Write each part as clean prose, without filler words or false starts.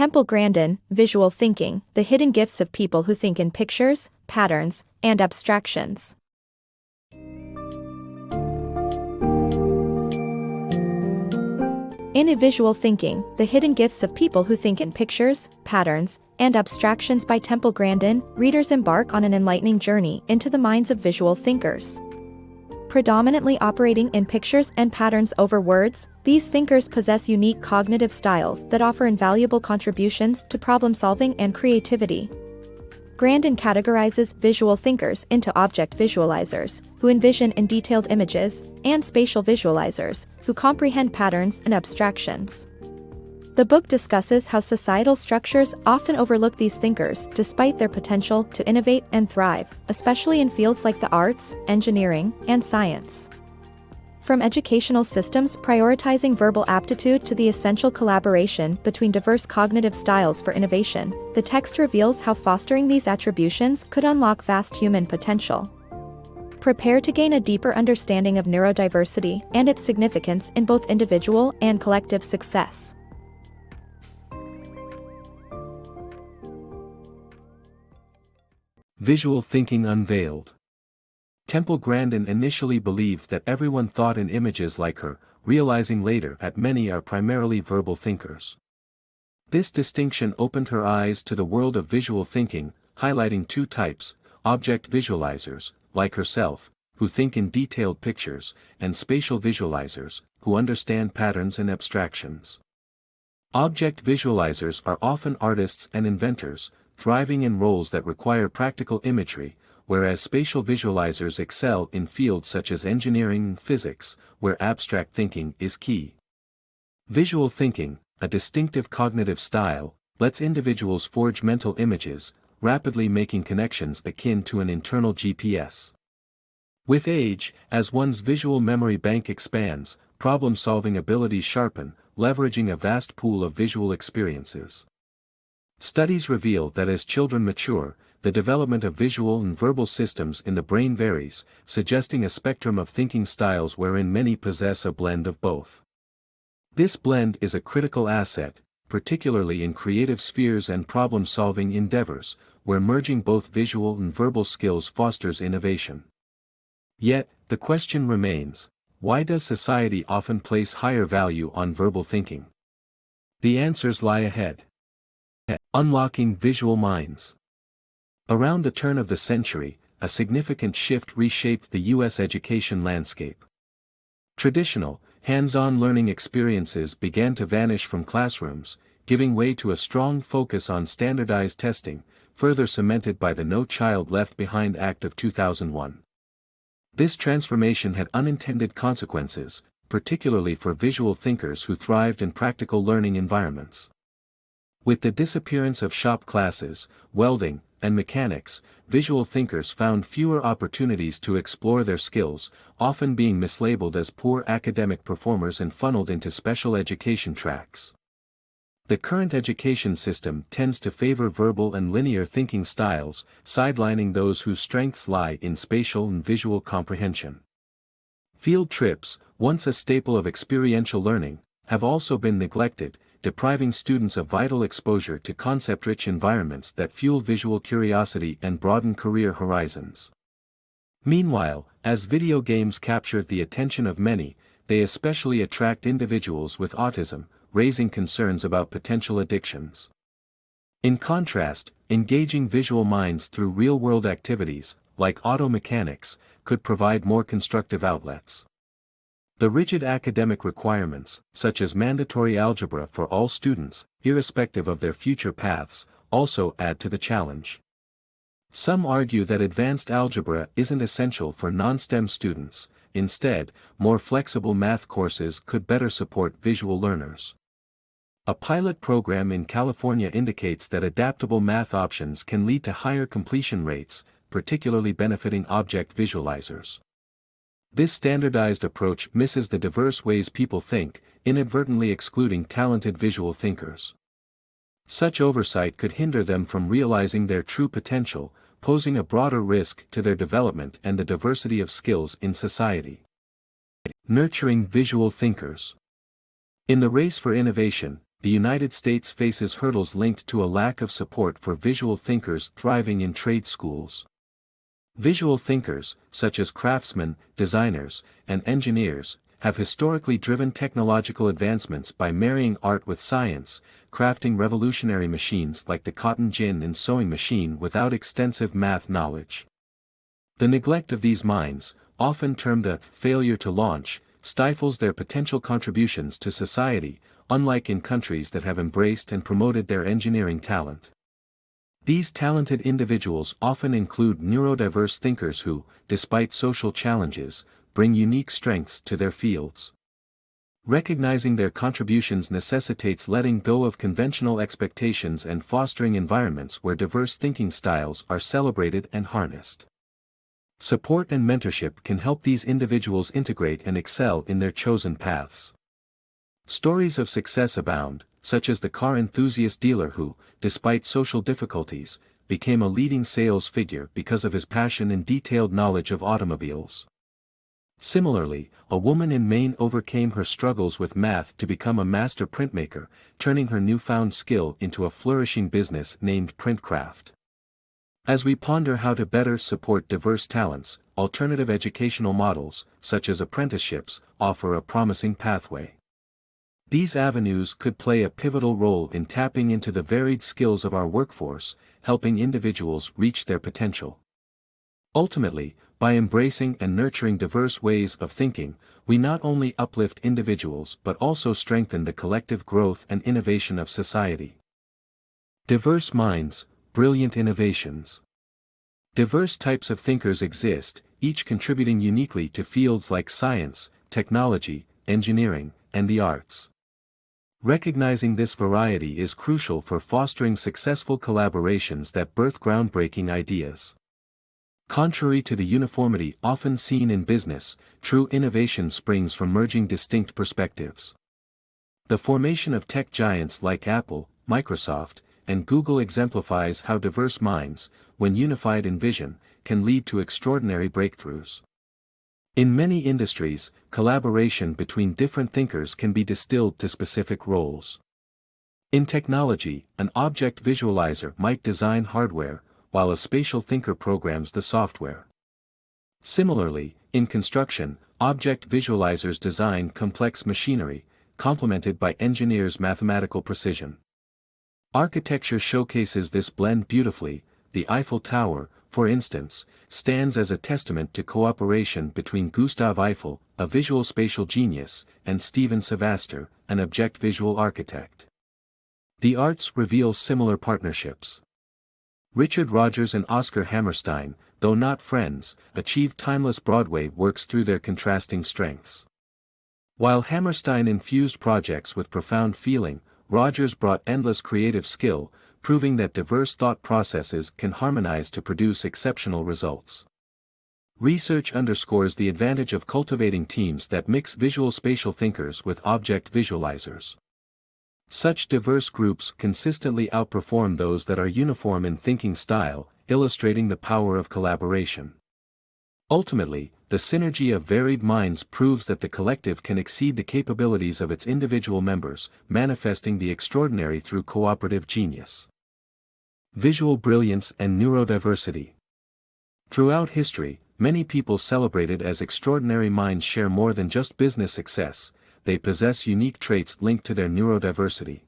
Temple Grandin, Visual Thinking, The Hidden Gifts of People Who Think in Pictures, Patterns, and Abstractions. In Visual Thinking, The Hidden Gifts of People Who Think in Pictures, Patterns, and Abstractions by Temple Grandin, readers embark on an enlightening journey into the minds of visual thinkers. Predominantly operating in pictures and patterns over words, these thinkers possess unique cognitive styles that offer invaluable contributions to problem-solving and creativity. Grandin categorizes visual thinkers into object visualizers, who envision in detailed images, and spatial visualizers, who comprehend patterns and abstractions. The book discusses how societal structures often overlook these thinkers despite their potential to innovate and thrive, especially in fields like the arts, engineering, and science. From educational systems prioritizing verbal aptitude to the essential collaboration between diverse cognitive styles for innovation, the text reveals how fostering these attributions could unlock vast human potential. Prepare to gain a deeper understanding of neurodiversity and its significance in both individual and collective success. Visual Thinking Unveiled. Temple Grandin initially believed that everyone thought in images like her, realizing later that many are primarily verbal thinkers. This distinction opened her eyes to the world of visual thinking, highlighting two types: object visualizers, like herself, who think in detailed pictures, and spatial visualizers, who understand patterns and abstractions. Object visualizers are often artists and inventors, thriving in roles that require practical imagery, whereas spatial visualizers excel in fields such as engineering and physics, where abstract thinking is key. Visual thinking, a distinctive cognitive style, lets individuals forge mental images, rapidly making connections akin to an internal GPS. With age, as one's visual memory bank expands, problem-solving abilities sharpen, leveraging a vast pool of visual experiences. Studies reveal that as children mature, the development of visual and verbal systems in the brain varies, suggesting a spectrum of thinking styles wherein many possess a blend of both. This blend is a critical asset, particularly in creative spheres and problem-solving endeavors, where merging both visual and verbal skills fosters innovation. Yet, the question remains: why does society often place higher value on verbal thinking? The answers lie ahead. Unlocking visual minds. Around the turn of the century, a significant shift reshaped the U.S. education landscape. Traditional, hands-on learning experiences began to vanish from classrooms, giving way to a strong focus on standardized testing, further cemented by the No Child Left Behind Act of 2001. This transformation had unintended consequences, particularly for visual thinkers who thrived in practical learning environments. With the disappearance of shop classes, welding, and mechanics, visual thinkers found fewer opportunities to explore their skills, often being mislabeled as poor academic performers and funneled into special education tracks. The current education system tends to favor verbal and linear thinking styles, sidelining those whose strengths lie in spatial and visual comprehension. Field trips, once a staple of experiential learning, have also been neglected, depriving students of vital exposure to concept-rich environments that fuel visual curiosity and broaden career horizons. Meanwhile, as video games capture the attention of many, they especially attract individuals with autism, raising concerns about potential addictions. In contrast, engaging visual minds through real-world activities, like auto mechanics, could provide more constructive outlets. The rigid academic requirements, such as mandatory algebra for all students, irrespective of their future paths, also add to the challenge. Some argue that advanced algebra isn't essential for non-STEM students. Instead, more flexible math courses could better support visual learners. A pilot program in California indicates that adaptable math options can lead to higher completion rates, particularly benefiting object visualizers. This standardized approach misses the diverse ways people think, inadvertently excluding talented visual thinkers. Such oversight could hinder them from realizing their true potential, posing a broader risk to their development and the diversity of skills in society. Nurturing visual thinkers. In the race for innovation, the United States faces hurdles linked to a lack of support for visual thinkers thriving in trade schools. Visual thinkers, such as craftsmen, designers, and engineers, have historically driven technological advancements by marrying art with science, crafting revolutionary machines like the cotton gin and sewing machine without extensive math knowledge. The neglect of these minds, often termed a failure to launch, stifles their potential contributions to society, unlike in countries that have embraced and promoted their engineering talent. These talented individuals often include neurodiverse thinkers who, despite social challenges, bring unique strengths to their fields. Recognizing their contributions necessitates letting go of conventional expectations and fostering environments where diverse thinking styles are celebrated and harnessed. Support and mentorship can help these individuals integrate and excel in their chosen paths. Stories of success abound, such as the car enthusiast dealer who, despite social difficulties, became a leading sales figure because of his passion and detailed knowledge of automobiles. Similarly, a woman in Maine overcame her struggles with math to become a master printmaker, turning her newfound skill into a flourishing business named Printcraft. As we ponder how to better support diverse talents, alternative educational models, such as apprenticeships, offer a promising pathway. These avenues could play a pivotal role in tapping into the varied skills of our workforce, helping individuals reach their potential. Ultimately, by embracing and nurturing diverse ways of thinking, we not only uplift individuals but also strengthen the collective growth and innovation of society. Diverse minds, brilliant innovations. Diverse types of thinkers exist, each contributing uniquely to fields like science, technology, engineering, and the arts. Recognizing this variety is crucial for fostering successful collaborations that birth groundbreaking ideas. Contrary to the uniformity often seen in business, true innovation springs from merging distinct perspectives. The formation of tech giants like Apple, Microsoft, and Google exemplifies how diverse minds, when unified in vision, can lead to extraordinary breakthroughs. In many industries, collaboration between different thinkers can be distilled to specific roles. In technology, an object visualizer might design hardware, while a spatial thinker programs the software. Similarly, in construction, object visualizers design complex machinery, complemented by engineers' mathematical precision. Architecture showcases this blend beautifully. The Eiffel Tower, for instance, stands as a testament to cooperation between Gustave Eiffel, a visual spatial genius, and Stephen Savaster, an object visual architect. The arts reveal similar partnerships. Richard Rodgers and Oscar Hammerstein, though not friends, achieved timeless Broadway works through their contrasting strengths. While Hammerstein infused projects with profound feeling, Rodgers brought endless creative skill, proving that diverse thought processes can harmonize to produce exceptional results. Research underscores the advantage of cultivating teams that mix visual spatial thinkers with object visualizers. Such diverse groups consistently outperform those that are uniform in thinking style, illustrating the power of collaboration. Ultimately, the synergy of varied minds proves that the collective can exceed the capabilities of its individual members, manifesting the extraordinary through cooperative genius. Visual brilliance and neurodiversity. Throughout history, many people celebrated as extraordinary minds share more than just business success. They possess unique traits linked to their neurodiversity.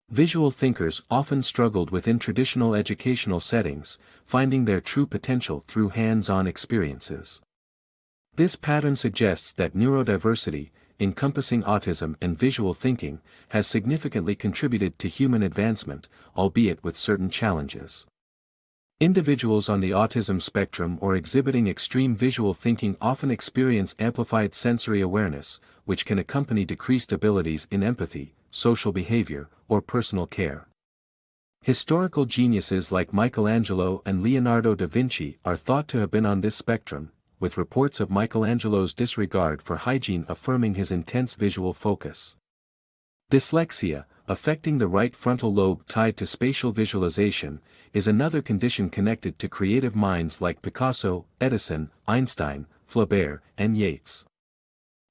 Visual thinkers often struggled within traditional educational settings, finding their true potential through hands-on experiences. This pattern suggests that neurodiversity, encompassing autism and visual thinking, has significantly contributed to human advancement, albeit with certain challenges. Individuals on the autism spectrum or exhibiting extreme visual thinking often experience amplified sensory awareness, which can accompany decreased abilities in empathy, social behavior, or personal care. Historical geniuses like Michelangelo and Leonardo da Vinci are thought to have been on this spectrum, with reports of Michelangelo's disregard for hygiene affirming his intense visual focus. Dyslexia, affecting the right frontal lobe tied to spatial visualization, is another condition connected to creative minds like Picasso, Edison, Einstein, Flaubert, and Yeats.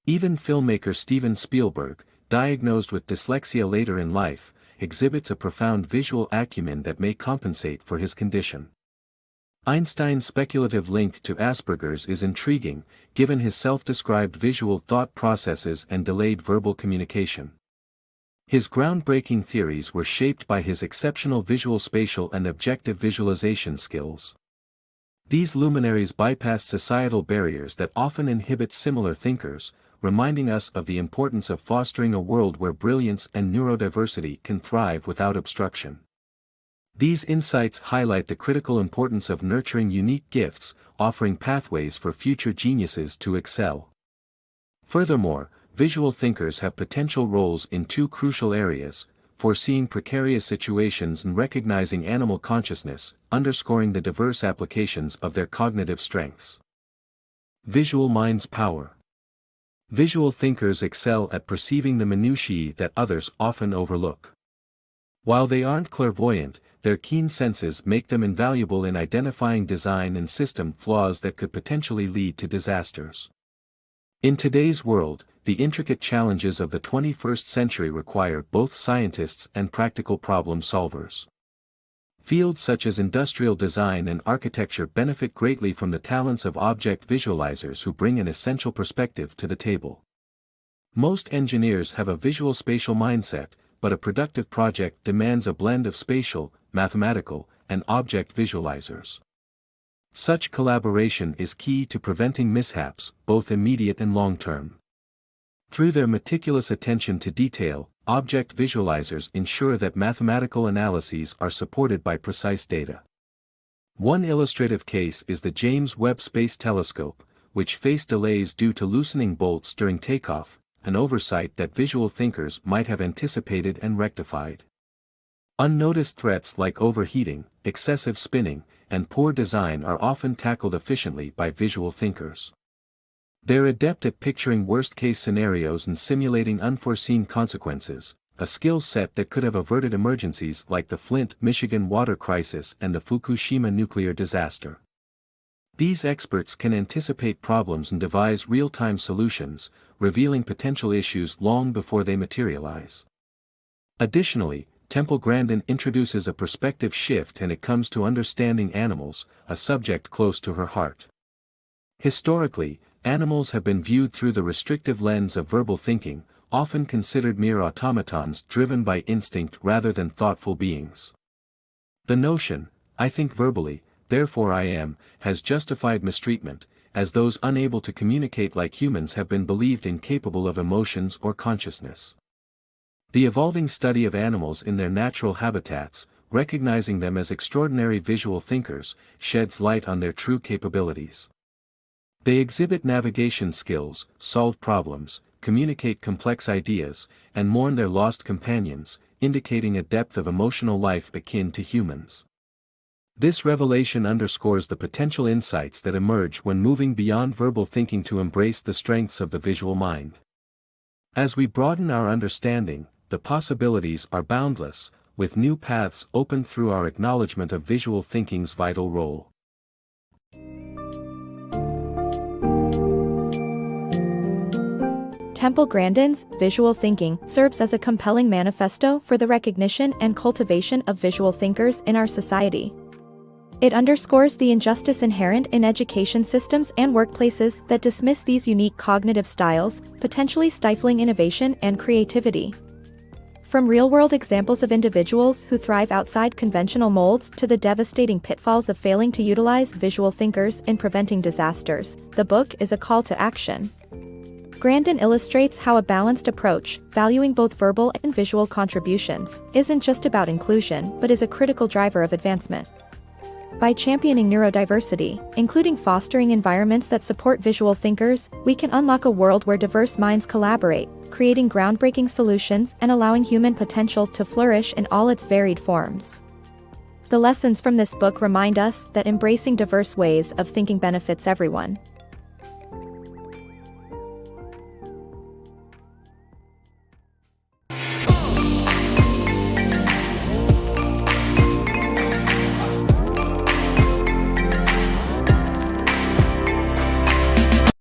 Even filmmaker Steven Spielberg, diagnosed with dyslexia later in life, exhibits a profound visual acumen that may compensate for his condition. Einstein's speculative link to Asperger's is intriguing, given his self-described visual thought processes and delayed verbal communication. His groundbreaking theories were shaped by his exceptional visual spatial and objective visualization skills. These luminaries bypassed societal barriers that often inhibit similar thinkers, reminding us of the importance of fostering a world where brilliance and neurodiversity can thrive without obstruction. These insights highlight the critical importance of nurturing unique gifts, offering pathways for future geniuses to excel. Furthermore, visual thinkers have potential roles in two crucial areas: foreseeing precarious situations and recognizing animal consciousness, underscoring the diverse applications of their cognitive strengths. Visual mind's power. Visual thinkers excel at perceiving the minutiae that others often overlook. While they aren't clairvoyant, their keen senses make them invaluable in identifying design and system flaws that could potentially lead to disasters. In today's world, the intricate challenges of the 21st century require both scientists and practical problem solvers. Fields such as industrial design and architecture benefit greatly from the talents of object visualizers who bring an essential perspective to the table. Most engineers have a visual spatial mindset, but a productive project demands a blend of spatial, mathematical, and object visualizers. Such collaboration is key to preventing mishaps, both immediate and long-term. Through their meticulous attention to detail, object visualizers ensure that mathematical analyses are supported by precise data. One illustrative case is the James Webb Space Telescope, which faced delays due to loosening bolts during takeoff, an oversight that visual thinkers might have anticipated and rectified. Unnoticed threats like overheating, excessive spinning, and poor design are often tackled efficiently by visual thinkers. They're adept at picturing worst-case scenarios and simulating unforeseen consequences, a skill set that could have averted emergencies like the Flint, Michigan water crisis and the Fukushima nuclear disaster. These experts can anticipate problems and devise real-time solutions, revealing potential issues long before they materialize. Additionally, Temple Grandin introduces a perspective shift when it comes to understanding animals, a subject close to her heart. Historically, animals have been viewed through the restrictive lens of verbal thinking, often considered mere automatons driven by instinct rather than thoughtful beings. The notion, "I think verbally, therefore I am," has justified mistreatment, as those unable to communicate like humans have been believed incapable of emotions or consciousness. The evolving study of animals in their natural habitats, recognizing them as extraordinary visual thinkers, sheds light on their true capabilities. They exhibit navigation skills, solve problems, communicate complex ideas, and mourn their lost companions, indicating a depth of emotional life akin to humans. This revelation underscores the potential insights that emerge when moving beyond verbal thinking to embrace the strengths of the visual mind. As we broaden our understanding, the possibilities are boundless, with new paths opened through our acknowledgement of visual thinking's vital role. Temple Grandin's Visual Thinking serves as a compelling manifesto for the recognition and cultivation of visual thinkers in our society. It underscores the injustice inherent in education systems and workplaces that dismiss these unique cognitive styles, potentially stifling innovation and creativity. From real-world examples of individuals who thrive outside conventional molds to the devastating pitfalls of failing to utilize visual thinkers in preventing disasters, the book is a call to action. Grandin illustrates how a balanced approach, valuing both verbal and visual contributions, isn't just about inclusion but is a critical driver of advancement. By championing neurodiversity, including fostering environments that support visual thinkers, we can unlock a world where diverse minds collaborate, creating groundbreaking solutions and allowing human potential to flourish in all its varied forms. The lessons from this book remind us that embracing diverse ways of thinking benefits everyone.